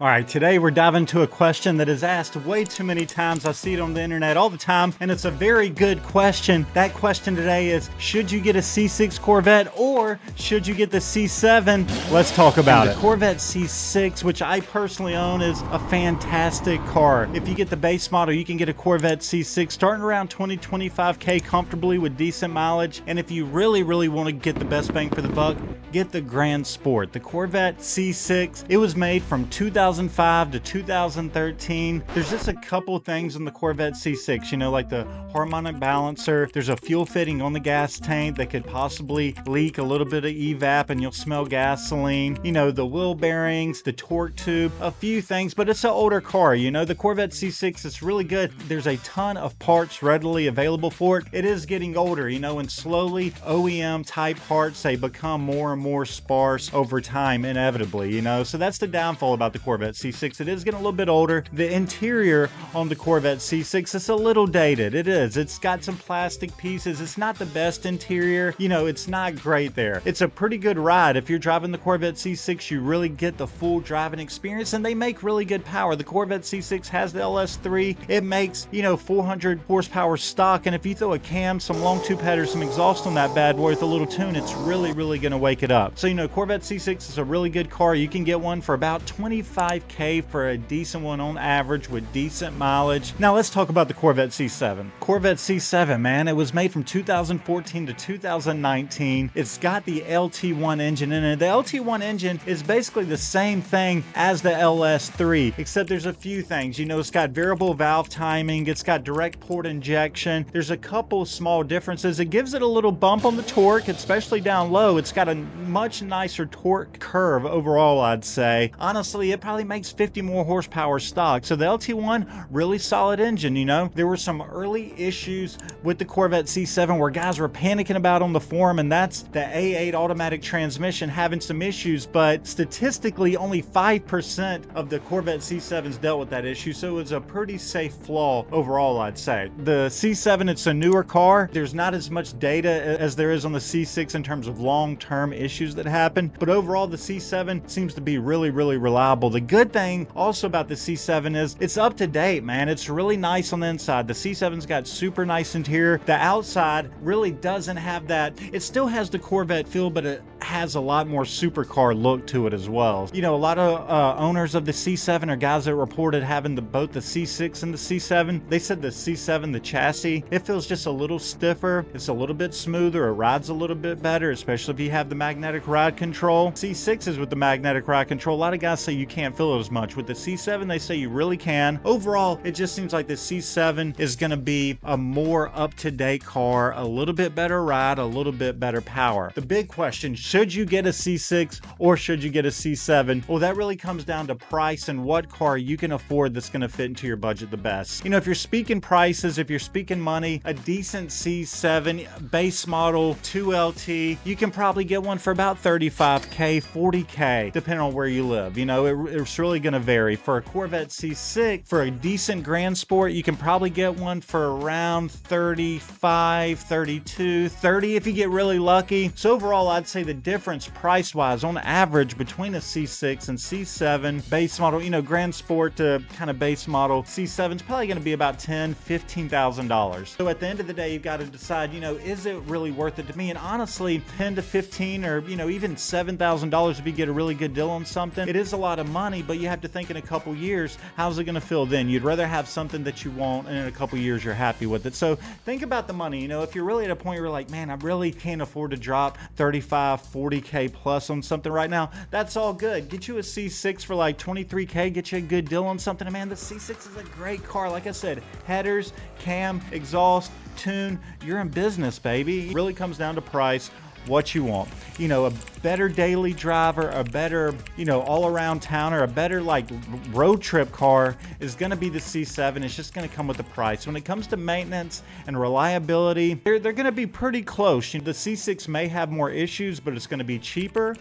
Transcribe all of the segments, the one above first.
All right, today we're diving into a question that is asked way too many times. I see it on the internet all the time, and it's a very good question. That question today is, should you get a C6 Corvette or should you get the C7? Let's talk about it. The Corvette C6, which I personally own, is a fantastic car. If you get the base model, you can get a Corvette C6 starting around 20-25K comfortably with decent mileage. And if you really want to get the best bang for the buck, get the Grand Sport. The Corvette C6, it was made from 2005 to 2013. There's just a couple things in the Corvette C6, you know, like the harmonic balancer. There's a fuel fitting on the gas tank that could possibly leak a little bit of evap and you'll smell gasoline. You know, the wheel bearings, the torque tube, a few things, but it's an older car. You know, the Corvette C6 is really good. There's a ton of parts readily available for it. It is getting older, you know, and slowly OEM type parts, they become more and more sparse over time, inevitably, you know. So that's the downfall about the Corvette C6. It is getting a little bit older. The interior on the Corvette C6 is a little dated. It is. It's got some plastic pieces. It's not the best interior. You know, it's not great there. It's a pretty good ride. If you're driving the Corvette C6, you really get the full driving experience, and they make really good power. The Corvette C6 has the LS3. It makes, you know, 400 horsepower stock, and if you throw a cam, some long tube headers, some exhaust on that bad boy with a little tune, it's really going to wake it up. So, you know, Corvette C6 is a really good car. You can get one for about 25K for a decent one on average with decent mileage. Now let's talk about the Corvette C7. Corvette C7, man, it was made from 2014 to 2019. It's got the LT1 engine in it. The LT1 engine is basically the same thing as the LS3, except there's a few things. You know, it's got variable valve timing. It's got direct port injection. There's a couple small differences. It gives it a little bump on the torque, especially down low. It's got a much nicer torque curve overall, I'd say. Honestly, it probably makes 50 more horsepower stock. So the LT1, really solid engine, you know. There were some early issues with the Corvette C7 where guys were panicking about on the forum, and that's the A8 automatic transmission having some issues, but statistically only 5% of the Corvette C7s dealt with that issue, so it was a pretty safe flaw overall, I'd say. The C7, it's a newer car. There's not as much data as there is on the C6 in terms of long-term issues that happen, but overall the C7 seems to be really reliable. The good thing also about the C7 is it's up to date, man. It's really nice on the inside. The C7's got super nice interior. The outside really doesn't have that. It still has the Corvette feel, but it has a lot more supercar look to it as well. You know, a lot of owners of the C7 are guys that reported having both the C6 and the C7. They said the C7, the chassis, it feels just a little stiffer. It's a little bit smoother. It rides a little bit better, especially if you have the magnetic ride control. C6s with the magnetic ride control, a lot of guys say you can't feel it as much. With the C7, they say you really can. Overall, it just seems like the C7 is going to be a more up-to-date car, a little bit better ride, a little bit better power. The big question, should you get a C6 or should you get a C7? Well, that really comes down to price and what car you can afford that's going to fit into your budget the best. You know, if you're speaking prices, if you're speaking money, a decent C7 base model 2LT, you can probably get one for about 35K, 40K, depending on where you live. You know, it's really going to vary. For a Corvette C6, for a decent Grand Sport, you can probably get one for around 35, 32, 30 if you get really lucky. So overall, I'd say the difference price-wise on average between a C6 and C7 base model, you know, Grand Sport to kind of base model C7 is probably going to be about $10,000, $15,000. So at the end of the day, you've got to decide, you know, is it really worth it to me? And honestly, 10 to 15 or, you know, even $7,000 if you get a really good deal on something, it is a lot of money, but you have to think in a couple years, how's it going to feel then? You'd rather have something that you want and in a couple years you're happy with it. So think about the money. You know, if you're really at a point where you're like, man, I really can't afford to drop 35, 40K plus on something right now, that's all good. Get you a C6 for like 23K, get you a good deal on something. And man, the C6 is a great car. Like I said, headers, cam, exhaust, tune, you're in business, baby. It really comes down to price, what you want. You know, a better daily driver, a better, you know, all around towner, a better like road trip car is going to be the C7. It's just going to come with the price. When it comes to maintenance and reliability, they're going to be pretty close. You know, the C6 may have more issues, but it's going to be cheaper.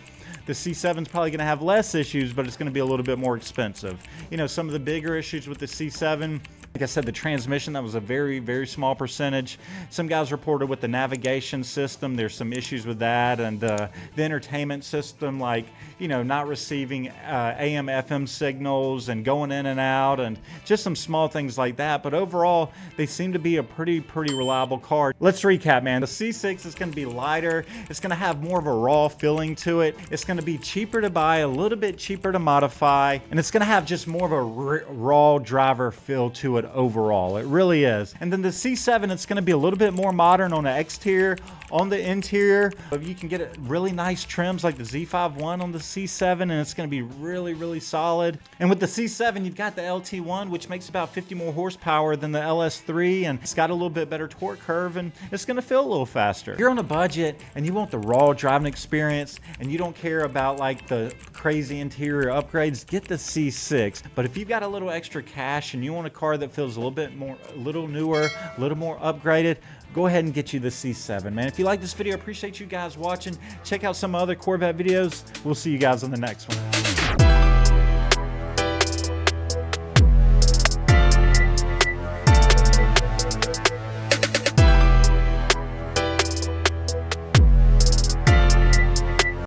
The C7 is probably going to have less issues, but it's going to be a little bit more expensive. You know, some of the bigger issues with the C7, Like I said, the transmission, that was a very, very small percentage. Some guys reported with the navigation system, there's some issues with that, and the entertainment system, like, you know, not receiving AM, FM signals and going in and out, and just some small things like that. But overall, they seem to be a pretty reliable car. Let's recap, man. The C6 is going to be lighter. It's going to have more of a raw feeling to it. It's going to be cheaper to buy, a little bit cheaper to modify, and it's going to have just more of a raw driver feel to it overall. It really is. And then the C7, it's going to be a little bit more modern on the exterior. On the interior, you can get really nice trims like the Z51 on the C7, and it's going to be really solid. And with the C7, you've got the LT1, which makes about 50 more horsepower than the LS3, and it's got a little bit better torque curve, and it's going to feel a little faster. If you're on a budget and you want the raw driving experience and you don't care about like the crazy interior upgrades, get the C6. But if you've got a little extra cash and you want a car that feels a little bit more, a little newer, a little more upgraded, go ahead and get you the C7, man. If you like this video, I appreciate you guys watching. Check out some other Corvette videos. We'll see you guys on the next one.